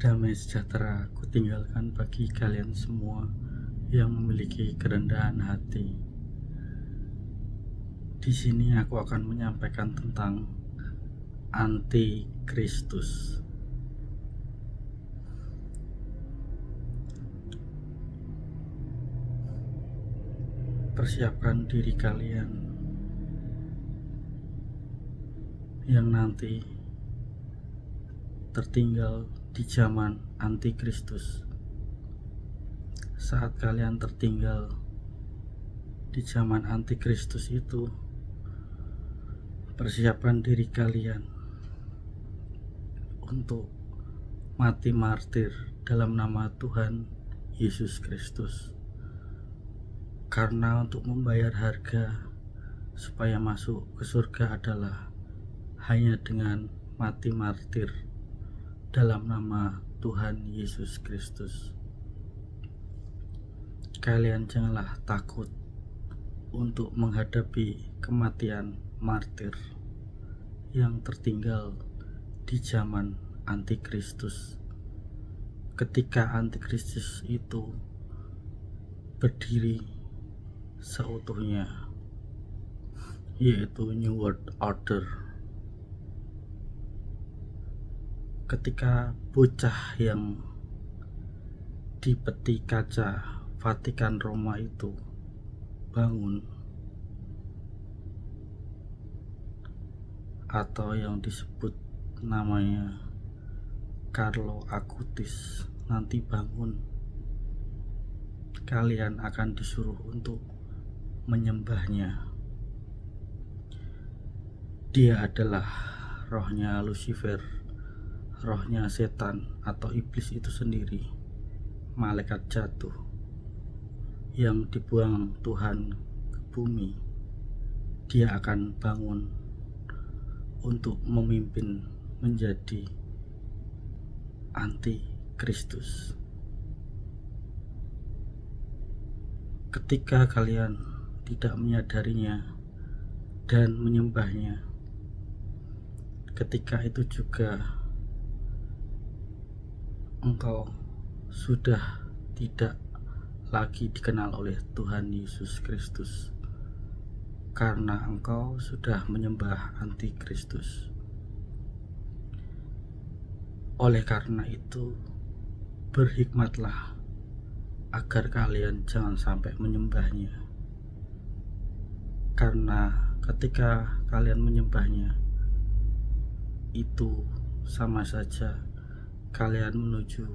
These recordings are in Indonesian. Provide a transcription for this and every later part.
Damai sejahtera kutinggalkan bagi kalian semua yang memiliki kerendahan hati. Di sini aku akan menyampaikan tentang anti-Kristus. Persiapkan diri kalian yang nanti tertinggal di zaman anti-Kristus. Saat kalian tertinggal di zaman anti-Kristus itu, persiapkan diri kalian untuk mati martir dalam nama Tuhan Yesus Kristus. Karena untuk membayar harga supaya masuk ke surga adalah hanya dengan mati martir dalam nama Tuhan Yesus Kristus. Kalian janganlah takut untuk menghadapi kematian martir yang tertinggal di zaman antikristus. Ketika antikristus itu berdiri seutuhnya, yaitu New World Order. Ketika bocah yang di peti kaca Vatikan Roma itu bangun, atau yang disebut namanya Carlo Acutis nanti bangun, kalian akan disuruh untuk menyembahnya. Dia adalah rohnya Lucifer, rohnya setan atau iblis itu sendiri, malaikat jatuh yang dibuang Tuhan ke bumi. Dia akan bangun untuk memimpin menjadi anti-Kristus. Ketika kalian tidak menyadarinya dan menyembahnya, ketika itu juga engkau sudah tidak lagi dikenal oleh Tuhan Yesus Kristus, karena engkau sudah menyembah antikristus. Oleh karena itu, berhikmatlah agar kalian jangan sampai menyembahnya, karena ketika kalian menyembahnya itu sama saja kalian menuju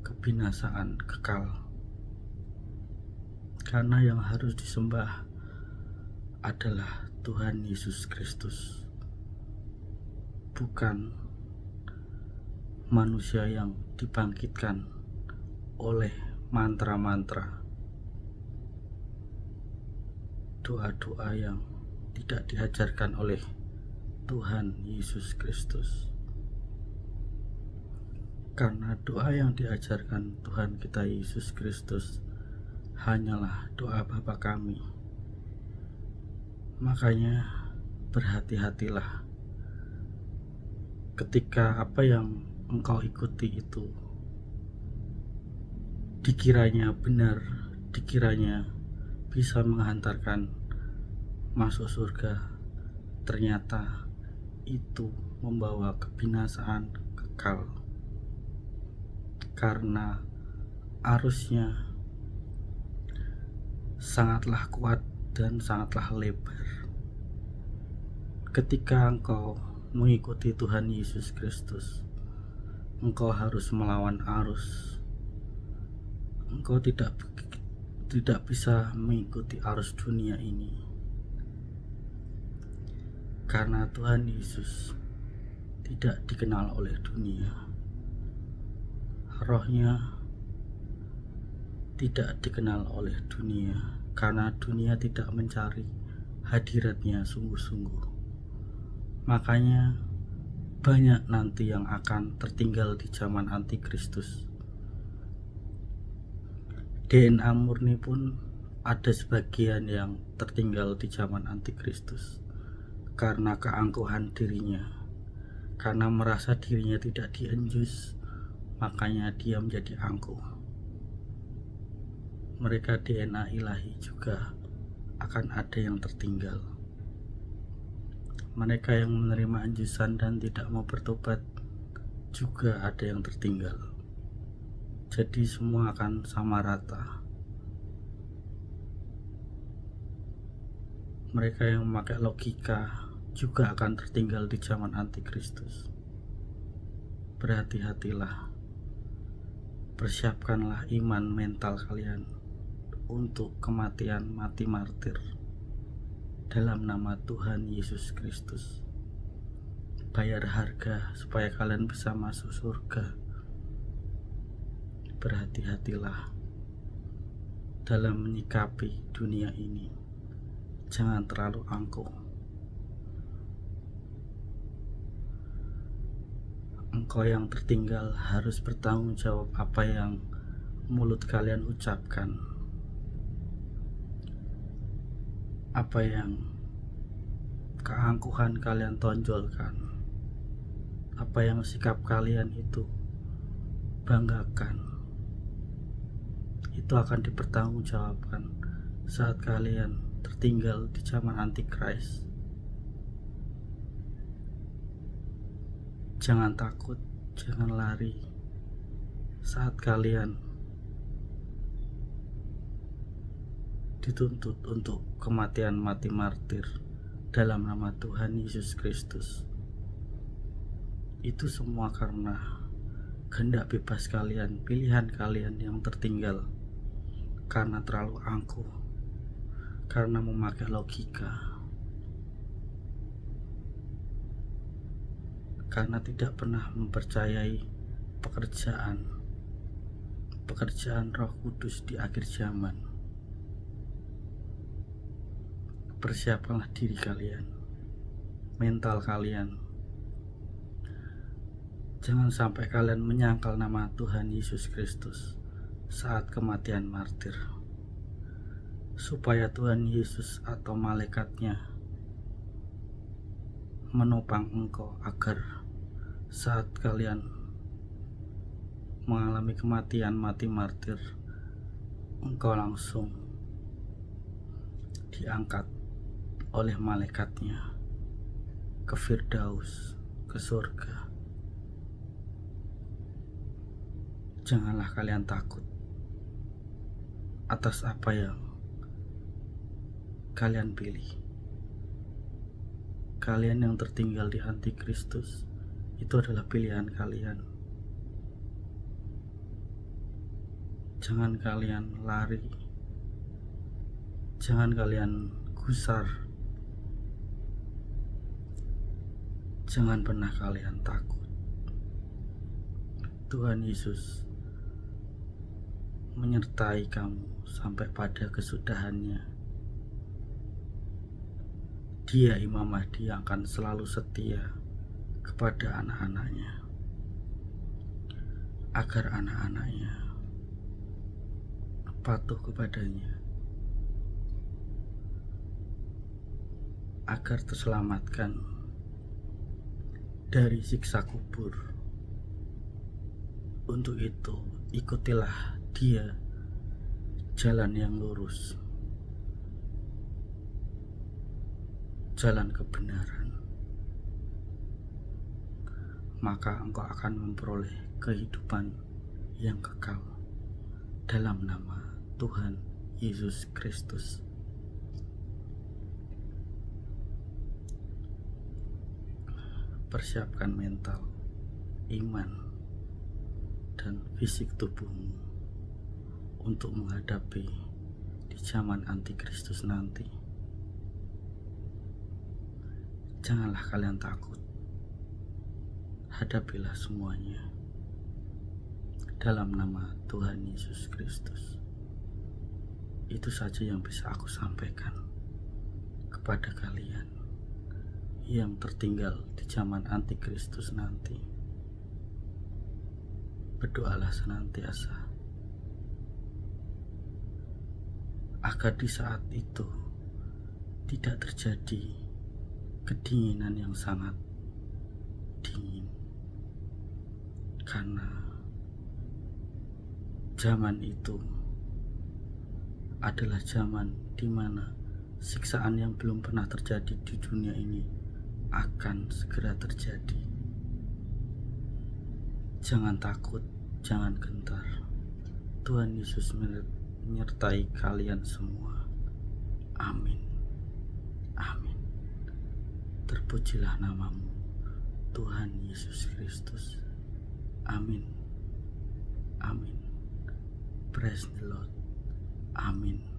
kebinasaan kekal. Karena yang harus disembah adalah Tuhan Yesus Kristus, bukan manusia yang dibangkitkan oleh mantra-mantra, doa-doa yang tidak diajarkan oleh Tuhan Yesus Kristus. Karena doa yang diajarkan Tuhan kita Yesus Kristus hanyalah doa Bapa kami. Makanya berhati-hatilah ketika apa yang engkau ikuti itu dikiranya benar, dikiranya bisa menghantarkan masuk surga, ternyata itu membawa kebinasaan kekal. Karena arusnya sangatlah kuat dan sangatlah lebar. Ketika engkau mengikuti Tuhan Yesus Kristus, engkau harus melawan arus. Engkau tidak bisa mengikuti arus dunia ini, karena Tuhan Yesus tidak dikenal oleh dunia. Rohnya tidak dikenal oleh dunia, karena dunia tidak mencari hadiratnya sungguh-sungguh. Makanya banyak nanti yang akan tertinggal di zaman antikristus. DNA murni pun ada sebagian yang tertinggal di zaman antikristus karena keangkuhan dirinya, karena merasa dirinya tidak dienjus, makanya dia menjadi angkuh. Mereka DNA ilahi juga akan ada yang tertinggal. Mereka yang menerima anjusan dan tidak mau bertobat juga ada yang tertinggal. Jadi semua akan sama rata. Mereka yang memakai logika juga akan tertinggal di zaman antikristus. Berhati-hatilah. Persiapkanlah iman mental kalian untuk kematian mati martir dalam nama Tuhan Yesus Kristus. Bayar harga supaya kalian bisa masuk surga. Berhati-hatilah dalam menyikapi dunia ini. Jangan terlalu angkuh. Engkau yang tertinggal harus bertanggung jawab apa yang mulut kalian ucapkan, apa yang keangkuhan kalian tonjolkan, apa yang sikap kalian itu banggakan. Itu akan dipertanggungjawabkan saat kalian tertinggal di zaman antikris. Jangan takut, jangan lari saat kalian dituntut untuk kematian mati martir dalam nama Tuhan Yesus Kristus. Itu semua karena kehendak bebas kalian, pilihan kalian yang tertinggal karena terlalu angkuh, karena memakai logika, karena tidak pernah mempercayai pekerjaan Roh Kudus di akhir zaman. Persiapkanlah diri kalian, mental kalian. Jangan sampai kalian menyangkal nama Tuhan Yesus Kristus saat kematian martir, supaya Tuhan Yesus atau malaikatnya menopang engkau agar saat kalian mengalami kematian mati martir, engkau langsung diangkat oleh malaikatnya ke Firdaus, ke surga. Janganlah kalian takut atas apa yang kalian pilih. Kalian yang tertinggal di antikristus, itu adalah pilihan kalian. Jangan kalian lari, jangan kalian gusar, jangan pernah kalian takut. Tuhan Yesus menyertai kamu sampai pada kesudahannya. Dia Imam Mahdi yang akan selalu setia kepada anak-anaknya, agar anak-anaknya patuh kepadanya, agar terselamatkan dari siksa kubur. Untuk itu, ikutilah dia jalan yang lurus, jalan kebenaran, maka engkau akan memperoleh kehidupan yang kekal dalam nama Tuhan Yesus Kristus. Persiapkan mental, iman, dan fisik tubuhmu untuk menghadapi di zaman antikristus nanti. Janganlah kalian takut. Hadapilah semuanya dalam nama Tuhan Yesus Kristus. Itu saja yang bisa aku sampaikan kepada kalian yang tertinggal di zaman antikristus nanti. Berdoalah senantiasa agar di saat itu tidak terjadi kedinginan yang sangat dingin, karena zaman itu adalah zaman di mana siksaan yang belum pernah terjadi di dunia ini akan segera terjadi. Jangan takut, jangan gentar. Tuhan Yesus menyertai kalian semua. Amin. Amin. Terpujilah namamu, Tuhan Yesus Kristus. Amin. Amin. Praise the Lord. Amin.